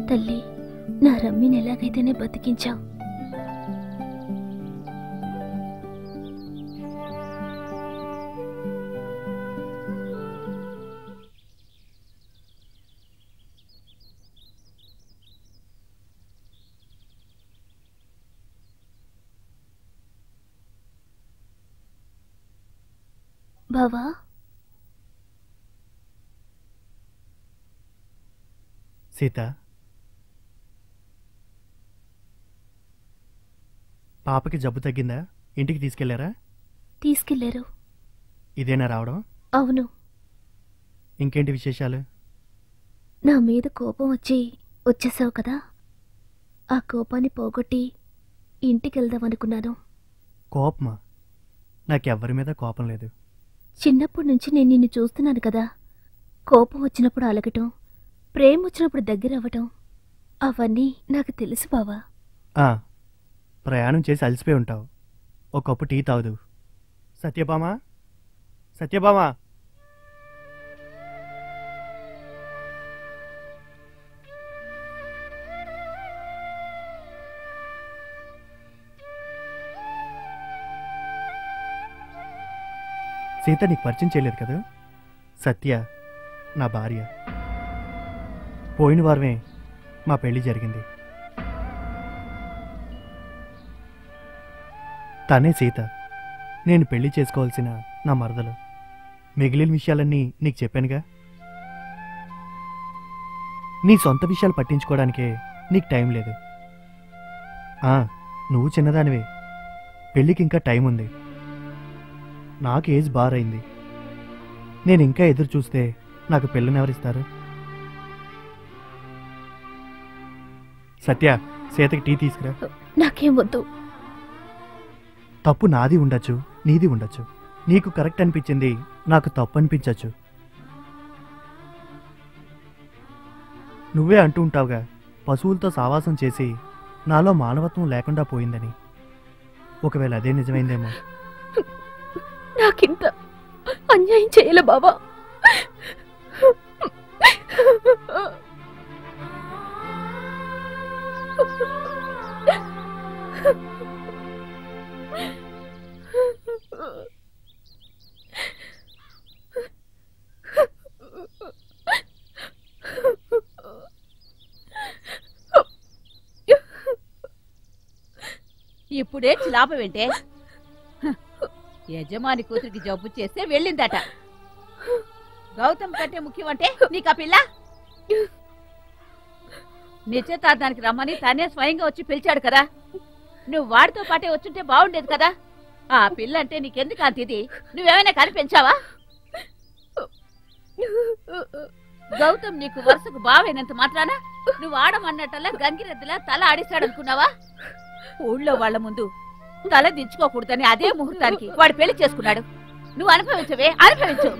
తల్లి, నా రమ్మిని ఎలాగైతేనే బతికించావు. బావా, సీత, పాపకి జబ్బు తగ్గిందా? ఇంటికి తీసుకెళ్లారా? తీసుకెళ్లారు. ఇదేనా రావడం? అవును. ఇంకేంటి విశేషాలు? నా మీద కోపం వచ్చేసావు కదా, ఆ కోపాన్ని పోగొట్టి ఇంటికెళ్దామనుకున్నాను. కోపమా? నాకెవ్వరి మీద కోపం లేదు. చిన్నప్పటి నుంచి నేను నిన్ను చూస్తున్నాను కదా, కోపం వచ్చినప్పుడు అలగటం, ప్రేమ వచ్చినప్పుడు దగ్గరవ్వటం, అవన్నీ నాకు తెలుసు బావా. ప్రయాణం చేసి అలసిపోయి ఉంటావు. ఒక కప్పు టీ తాగుదు. సత్యభామా, సత్యభామా, సీత నీకు పరిచయం చేయలేదు కదా? సత్య నా భార్య. పోయిన వారమే మా పెళ్లి జరిగింది. తనే సీత, నేను పెళ్లి చేసుకోవాల్సిన నా మరదలు. మిగిలిన విషయాలన్నీ నీకు చెప్పానుగా. నీ సొంత విషయాలు పట్టించుకోవడానికే నీకు టైం లేదు. నువ్వు చిన్నదానివే, పెళ్ళికి ఇంకా టైం ఉంది. నాకు ఏజ్ బారైంది. నేను ఇంకా ఎదురు చూస్తే నాకు పెళ్ళిని ఎవరిస్తారు? సత్య, సీతకి టీ తీసుకురా. నాకేం వద్దు. తప్పు నాది ఉండొచ్చు, నీది ఉండొచ్చు. నీకు కరెక్ట్ అనిపించింది నాకు తప్పు అనిపించచ్చు. నువ్వే అంటూ ఉంటావుగా, పశువులతో సావాసం చేసి నాలో మానవత్వం లేకుండా పోయిందని. ఒకవేళ అదే నిజమైందేమో. నాకింత అన్యాయం చేయలే బాబా. ఇప్పుడే లాభం ఏంటే? యజమాని కూతురికి జబ్బు చేస్తే వెళ్ళిందట. గౌతమ్ కంటే ముఖ్యం అంటే నీకు ఆ పిల్ల? నిశ్చితార్థానికి రమ్మని తనే స్వయంగా వచ్చి పిలిచాడు కదా. నువ్వు వాడితో పాటే వచ్చుంటే బాగుండేది కదా. ఆ పిల్ల అంటే నీకెందుకు అంత ఇది? నువ్వేమైనా కనిపించావా? గౌతమ్ నీకు వరుసకు బావైనంత మాత్రాన నువ్వు ఆడమన్నట్టల్లా గంగిరెద్దులా తల ఆడిస్తాడనుకున్నావా? ఊళ్ళో వాళ్ల ముందు తల దించుకోకూడదని అదే ముహూర్తానికి వాడు పెళ్లి చేసుకున్నాడు. నువ్వు అనుభవించవే, అనుభవించు.